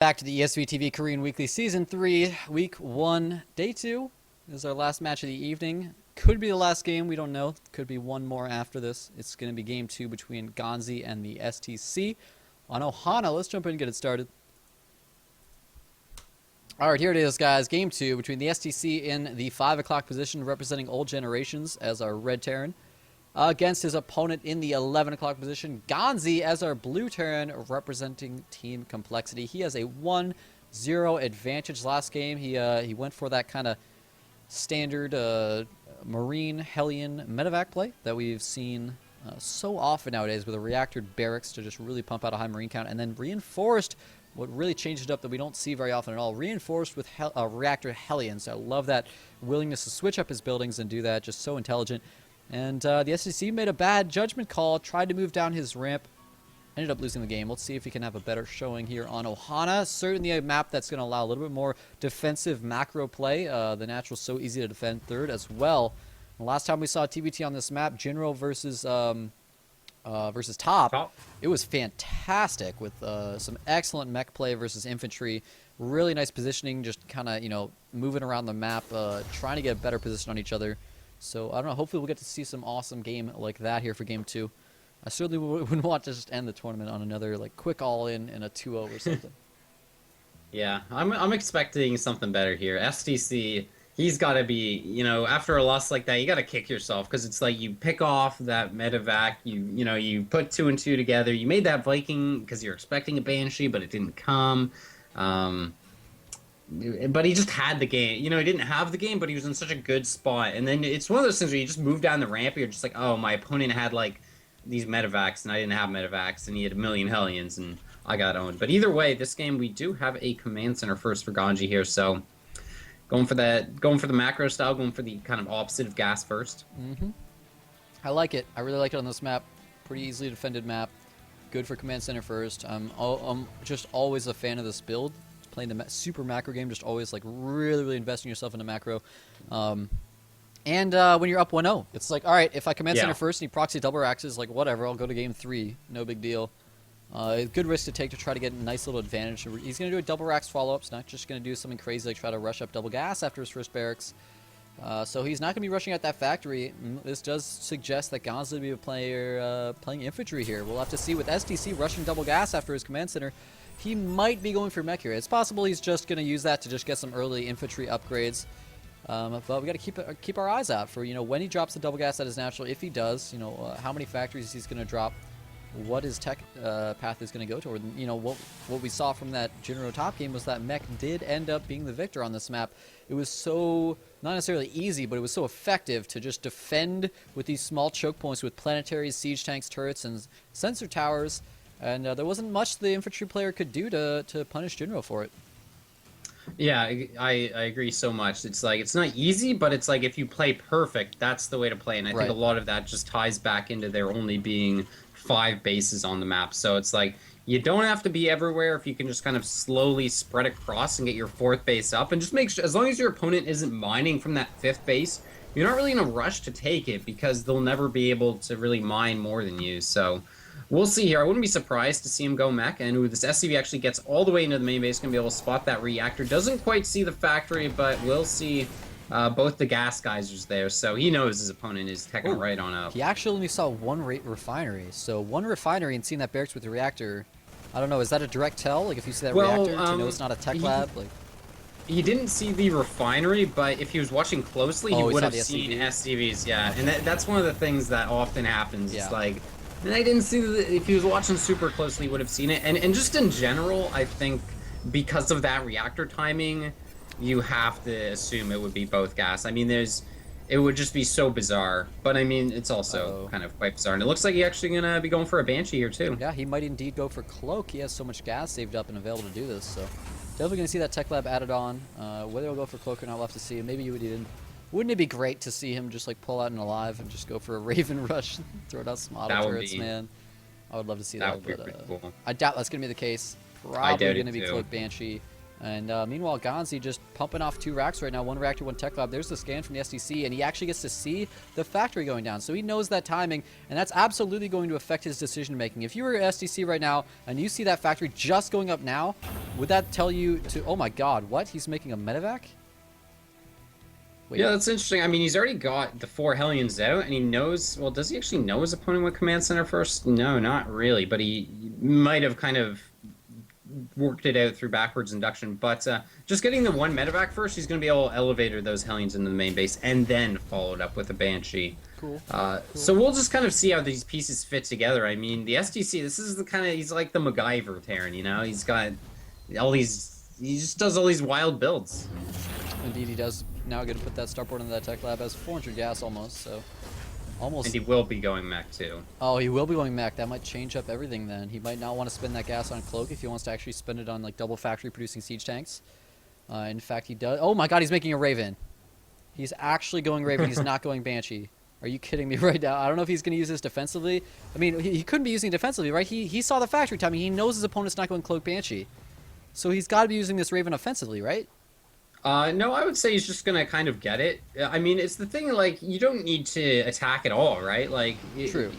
Back to the ESV Korean Weekly Season 3, Week 1, Day 2. This is our last match of the evening. Could be the last game, we don't know. Could be one more after this. It's going to be Game 2 between GanZi and the STC on Ohana. Let's jump in and get it started. Alright, here it is, guys. Game 2 between the STC in the 5 o'clock position, representing Old Generations as our red Terran, against his opponent in the 11 o'clock position, GanZi as our blue Terran, representing Team Complexity. He has a 1-0 advantage last game. He went for that kind of standard Marine Hellion medevac play that we've seen so often nowadays, with a reactor barracks to just really pump out a high Marine count, and then reinforced, what really changed it up that we don't see very often at all, reinforced with reactor Hellions. I love that willingness to switch up his buildings and do that, just so intelligent. And the SEC made a bad judgment call, tried to move down his ramp, ended up losing the game. Let's see if he can have a better showing here on Ohana. Certainly a map that's going to allow a little bit more defensive macro play. The Natural's so easy to defend third as well. The last time we saw TBT on this map, General versus Top, it was fantastic with some excellent mech play versus infantry. Really nice positioning, just kind of, moving around the map, trying to get a better position on each other. So, I don't know, hopefully we'll get to see some awesome game like that here for Game 2. I certainly wouldn't want to just end the tournament on another, quick all-in and a 2-0 or something. Yeah, I'm expecting something better here. STC, he's got to be, after a loss like that, you got to kick yourself, because it's like you pick off that medevac, you put 2 and 2 together, you made that Viking because you're expecting a Banshee, but it didn't come. But he just had the game. He didn't have the game, but he was in such a good spot. And then it's one of those things where you just move down the ramp, you're just like, oh, my opponent had, these medevacs, and I didn't have medevacs, and he had a million Hellions, and I got owned. But either way, this game, we do have a command center first for GanZi here, so going for the macro style, going for the kind of opposite of gas first. I like it. I really like it on this map. Pretty easily defended map. Good for command center first. I'm just always a fan of this build. Playing the super macro game, just always really investing yourself in the macro. And when you're up 1-0, it's like, all right, if I command center first and he proxy double axes, whatever, I'll go to game 3. No big deal. Good risk to take to try to get a nice little advantage. He's going to do a double racks follow-ups, not just going to do something crazy like try to rush up double gas after his first barracks. So he's not going to be rushing at that factory. This does suggest that GanZi will be a player playing infantry here. We'll have to see with SDC rushing double gas after his command center. He might be going for mech here. It's possible he's just going to use that to just get some early infantry upgrades. But we got to keep our eyes out for when he drops the double gas at his natural. If he does, how many factories he's going to drop, what his tech path is going to go toward. What we saw from that General Top game was that mech did end up being the victor on this map. It was so not necessarily easy, but it was so effective to just defend with these small choke points with planetaries, siege tanks, turrets, and sensor towers. And there wasn't much the infantry player could do to punish General for it. Yeah, I agree so much. It's it's not easy, but it's if you play perfect, that's the way to play. And I think a lot of that just ties back into there only being 5 bases on the map. So it's you don't have to be everywhere if you can just kind of slowly spread across and get your 4th base up. And just make sure, as long as your opponent isn't mining from that 5th base, you're not really in a rush to take it, because they'll never be able to really mine more than you. So we'll see here. I wouldn't be surprised to see him go mech, and this SCV actually gets all the way into the main base, going to be able to spot that reactor. Doesn't quite see the factory, but we'll see both the gas geysers there, so he knows his opponent is teching right on up. He actually only saw 1 refinery, so 1 refinery and seeing that barracks with the reactor. I don't know, is that a direct tell? If you see that reactor, to know it's not a tech lab? He didn't see the refinery, but if he was watching closely, he would have seen SCVs, yeah. And that's one of the things that often happens. Yeah. It's and I didn't see if he was watching super closely, he would have seen it. And just in general, I think because of that reactor timing, you have to assume it would be both gas. I mean, it would just be so bizarre. But I mean, it's also kind of quite bizarre. And it looks like he's actually going to be going for a Banshee here too. Yeah, he might indeed go for Cloak. He has so much gas saved up and available to do this. So definitely going to see that tech lab added on. Whether he'll go for Cloak or not, we'll have to see. Maybe you would even... Wouldn't it be great to see him just pull out an Alive and just go for a Raven Rush, throw out some auto turrets, man? I would love to see that, would be pretty cool. I doubt that's going to be the case. Probably going to be Cloak Banshee. And meanwhile, GanZi just pumping off 2 racks right now. 1 reactor, 1 tech lab. There's the scan from the SDC, and he actually gets to see the factory going down. So he knows that timing, and that's absolutely going to affect his decision making. If you were SDC right now and you see that factory just going up now, would that tell you to, oh my god, what? He's making a medevac? Wait. Yeah, that's interesting. I mean, he's already got the 4 Hellions out, and he knows... Well, does he actually know his opponent with Command Center first? No, not really, but he might have kind of worked it out through backwards induction. But just getting the 1 medevac first, he's going to be able to elevate those Hellions into the main base, and then followed up with a Banshee. Cool. So we'll just kind of see how these pieces fit together. I mean, the SDC, this is the kind of... He's like the MacGyver Terran, you know? He's got all these... He just does all these wild builds. Indeed, he does. Now get to put that starport into that tech lab. Has 400 gas almost, so almost. And he will be going mech too. Oh, he will be going mech. That might change up everything then. He might not want to spend that gas on Cloak if he wants to actually spend it on like double factory producing siege tanks. In fact, he does. Oh my god, he's making a Raven. He's actually going Raven. He's not going Banshee. Are you kidding me right now? I don't know if he's going to use this defensively. I mean, he couldn't be using it defensively, right? He saw the factory timing. He knows his opponent's not going Cloak Banshee. So he's got to be using this Raven offensively, right? No, I would say he's just gonna kind of get it. I mean, it's the thing, like, you don't need to attack at all, right? Like, true.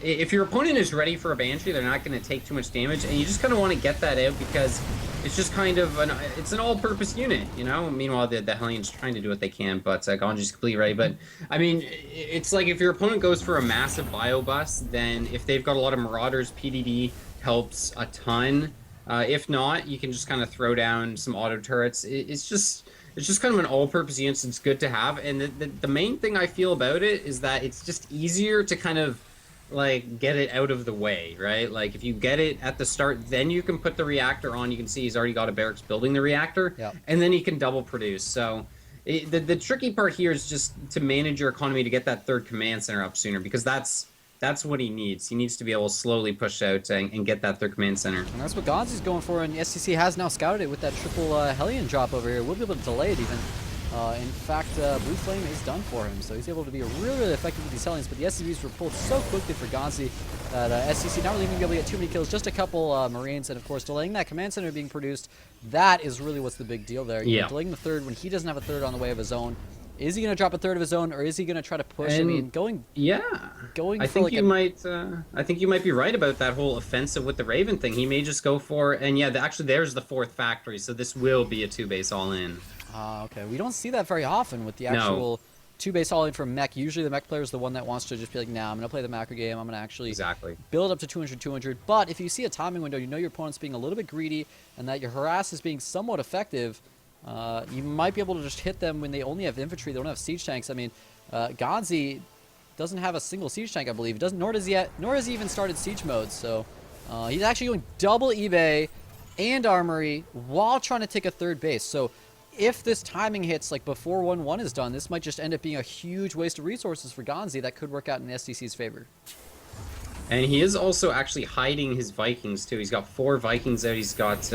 If your opponent is ready for a Banshee, they're not gonna take too much damage, and you just kind of want to get that out because it's just kind of it's an all-purpose unit, you know? Meanwhile, the Hellions trying to do what they can, but GanZi's completely right. But, I mean, it's like if your opponent goes for a massive bio bus, then if they've got a lot of Marauders, PDD helps a ton. If not, you can just kind of throw down some auto turrets. It's just kind of an all-purpose unit. So it's good to have. And the main thing I feel about it is that it's just easier to kind of like get it out of the way, right? Like if you get it at the start, then you can put the reactor on. You can see he's already got a barracks building the reactor, yep. And then he can double produce. So the tricky part here is just to manage your economy to get that 3rd command center up sooner, because that's what he needs. He needs to be able to slowly push out and get that 3rd command center. And that's what GanZi's going for, and the STC has now scouted it with that triple Hellion drop over here. We'll be able to delay it even. In fact, Blue Flame is done for him, so he's able to be really, really effective with these Hellions, but the SCVs were pulled so quickly for GanZi that STC not really going to be able to get too many kills, just a couple Marines, and of course delaying that command center being produced. That is really what's the big deal there. Yeah. Delaying the 3rd when he doesn't have a 3rd on the way of his own. Is he going to drop a 3rd of his own, or is he going to try to push? And, I mean, going. I think you might. I think you might be right about that whole offensive with the Raven thing. He may just go for, and yeah, actually, there's the 4th factory, so this will be a 2-base all-in. Okay. We don't see that very often with the actual 2-base all-in from mech. Usually, the mech player is the one that wants to just be like, nah, I'm going to play the macro game. I'm going to actually build up to 200. But if you see a timing window, you know your opponent's being a little bit greedy, and that your harass is being somewhat effective. You might be able to just hit them when they only have infantry. They don't have siege tanks. I mean, GanZi doesn't have a single siege tank, I believe. Nor has he even started siege mode. So he's actually going double eBay and armory while trying to take a 3rd base. So if this timing hits like before 1-1 is done, this might just end up being a huge waste of resources for GanZi that could work out in SDC's favor. And he is also actually hiding his Vikings, too. He's got 4 Vikings out. He's got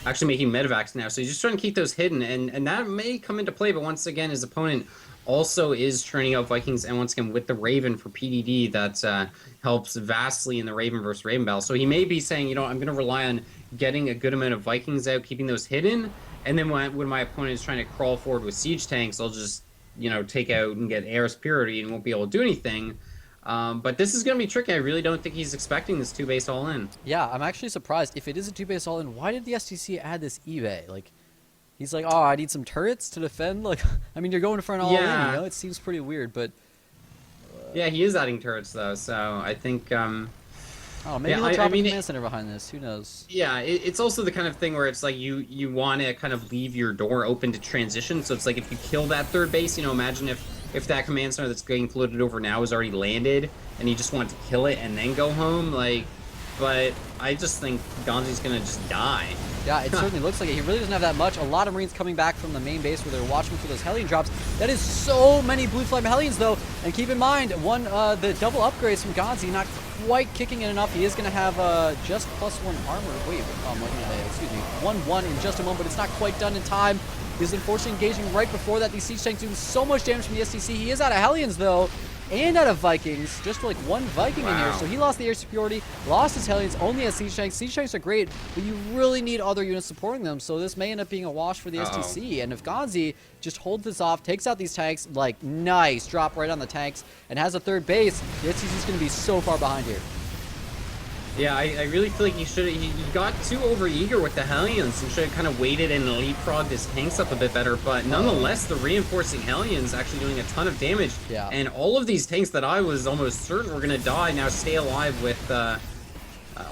actually making medevacs now. So he's just trying to keep those hidden. And that may come into play. But once again, his opponent also is churning out Vikings. And once again, with the Raven for PDD, that helps vastly in the Raven versus Raven battle. So he may be saying, you know, I'm going to rely on getting a good amount of Vikings out, keeping those hidden. And then when my opponent is trying to crawl forward with siege tanks, I'll just, you know, take out and get air superiority and won't be able to do anything. But this is going to be tricky. I really don't think he's expecting this 2-base all-in. Yeah, I'm actually surprised. If it is a 2-base all-in, why did the STC add this eBay? Like, he's like, oh, I need some turrets to defend? Like, I mean, you're going for an all-in, you know? It seems pretty weird, but... Yeah, he is adding turrets, though, so I think... Oh, maybe he'll drop a command center behind this. Who knows? Yeah, it's also the kind of thing where it's like you want to kind of leave your door open to transition. So it's like if you kill that 3rd base, you know, imagine if that command center that's getting floated over now is already landed and you just want to kill it and then go home, like... But I just think GanZi's going to just die. Yeah, it certainly looks like it. He really doesn't have that much. A lot of Marines coming back from the main base where they're watching for those Hellion drops. That is so many Blue Flame Hellions, though. And keep in mind, the double upgrades from GanZi not quite kicking it enough. He is going to have just +1 armor. Wait, excuse me. 1-1 in just a moment, but it's not quite done in time. He's unfortunately engaging right before that. These siege tanks doing so much damage from the STC. He is out of Hellions, though. and out of Vikings. Just like one Viking in here. Wow. So he lost the air superiority, lost his Hellions, only has siege tanks. Siege tanks are great, but you really need other units supporting them. So this may end up being a wash for the STC. And if GanZi just holds this off, takes out these tanks, like nice drop right on the tanks, and has a third base, the STC is going to be so far behind here. Yeah, I really feel like he got too overeager with the Hellions and should have kind of waited and leapfrogged his tanks up a bit better. But nonetheless, the reinforcing Hellions actually doing a ton of damage. Yeah. And all of these tanks that I was almost certain were going to die now stay alive with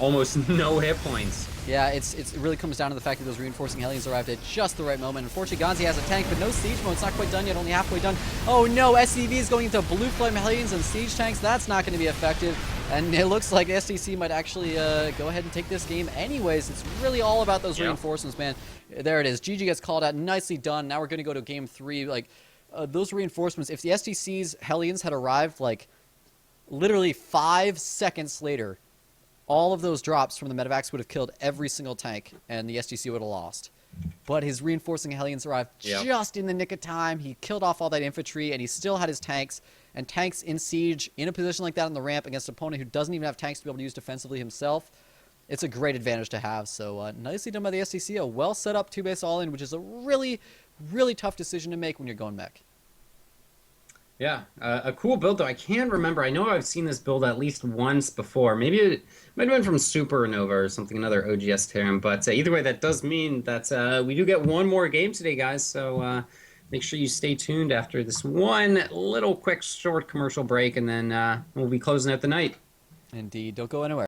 almost no hit points. Yeah, it really comes down to the fact that those reinforcing Hellions arrived at just the right moment. Unfortunately, GanZi has a tank, but no siege mode. It's not quite done yet, only halfway done. Oh no, SCV is going into blue flame Hellions and siege tanks. That's not going to be effective. And it looks like STC might actually go ahead and take this game anyways. It's really all about those reinforcements, man. There it is. GG gets called out. Nicely done. Now we're going to go to game 3. Like, those reinforcements, if the STC's Hellions had arrived, like, literally 5 seconds later, all of those drops from the medevacs would have killed every single tank, and the STC would have lost. But his reinforcing Hellions arrived just in the nick of time. He killed off all that infantry, and he still had his tanks. And tanks in siege, in a position like that on the ramp against an opponent who doesn't even have tanks to be able to use defensively himself, it's a great advantage to have. So nicely done by the STC. A well set up 2-base all-in, which is a really, really tough decision to make when you're going mech. Yeah, a cool build though. I can't remember. I know I've seen this build at least once before. Maybe it might have been from Supernova or something, another OGS term. But either way, that does mean that we do get one more game today, guys. So make sure you stay tuned after this one little quick short commercial break, and then we'll be closing out the night. Indeed. Don't go anywhere.